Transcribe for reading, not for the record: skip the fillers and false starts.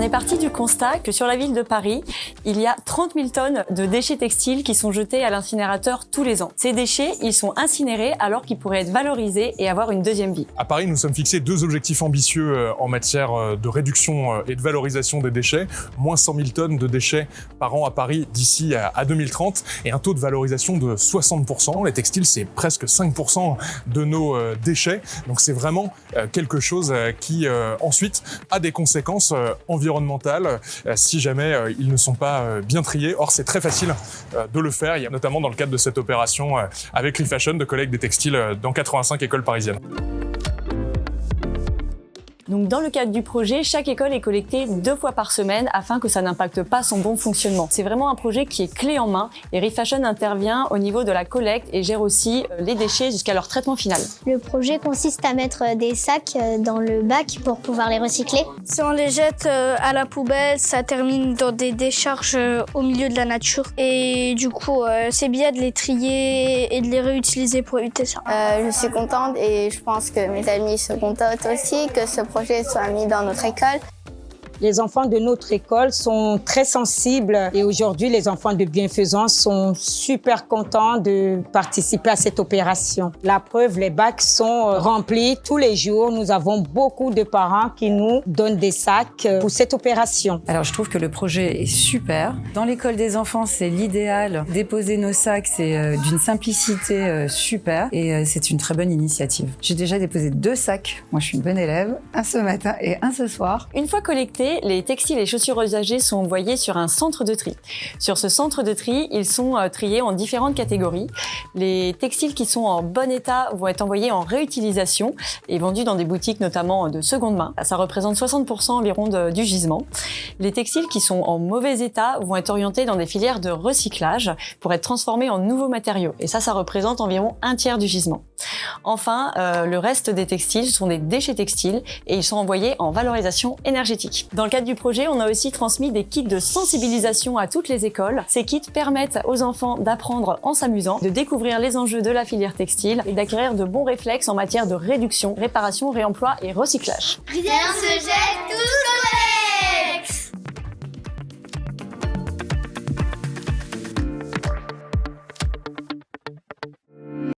est parti du constat que sur la ville de Paris, il y a 30 000 tonnes de déchets textiles qui sont jetés à l'incinérateur tous les ans. Ces déchets, ils sont incinérés alors qu'ils pourraient être valorisés et avoir une deuxième vie. À Paris, nous sommes fixés 2 objectifs ambitieux en matière de réduction et de valorisation des déchets. Moins 100 000 tonnes de déchets par an à Paris d'ici à 2030 et un taux de valorisation de 60%. Les textiles, c'est presque 5% de nos déchets. Donc c'est vraiment quelque chose qui ensuite a des conséquences environnementales si jamais ils ne sont pas bien triés. Or, c'est très facile de le faire. Il y a notamment dans le cadre de cette opération avec Refashion de collecte des textiles dans 85 écoles parisiennes. Donc, dans le cadre du projet, chaque école est collectée 2 fois par semaine afin que ça n'impacte pas son bon fonctionnement. C'est vraiment un projet qui est clé en main et Refashion intervient au niveau de la collecte et gère aussi les déchets jusqu'à leur traitement final. Le projet consiste à mettre des sacs dans le bac pour pouvoir les recycler. Si on les jette à la poubelle, ça termine dans des décharges au milieu de la nature. Et du coup, c'est bien de les trier et de les réutiliser pour éviter ça. Je suis contente et je pense que mes amis sont contentes aussi que ce projet soit mis dans notre école. Les enfants de notre école sont très sensibles et aujourd'hui, les enfants de bienfaisance sont super contents de participer à cette opération. La preuve, les bacs sont remplis tous les jours. Nous avons beaucoup de parents qui nous donnent des sacs pour cette opération. Alors, je trouve que le projet est super. Dans l'école des enfants, c'est l'idéal. Déposer nos sacs, c'est d'une simplicité super et c'est une très bonne initiative. J'ai déjà déposé 2 sacs. Moi, je suis une bonne élève. Un ce matin et un ce soir. Une fois collectés, les textiles et chaussures usagées sont envoyés sur un centre de tri. Sur ce centre de tri, ils sont triés en différentes catégories. Les textiles qui sont en bon état vont être envoyés en réutilisation et vendus dans des boutiques notamment de seconde main. Ça représente 60% environ du gisement. Les textiles qui sont en mauvais état vont être orientés dans des filières de recyclage pour être transformés en nouveaux matériaux. Et ça représente environ 1/3 du gisement. Enfin, le reste des textiles sont des déchets textiles et ils sont envoyés en valorisation énergétique. Dans le cadre du projet, on a aussi transmis des kits de sensibilisation à toutes les écoles. Ces kits permettent aux enfants d'apprendre en s'amusant, de découvrir les enjeux de la filière textile et d'acquérir de bons réflexes en matière de réduction, réparation, réemploi et recyclage. Rien ne se jette, tout se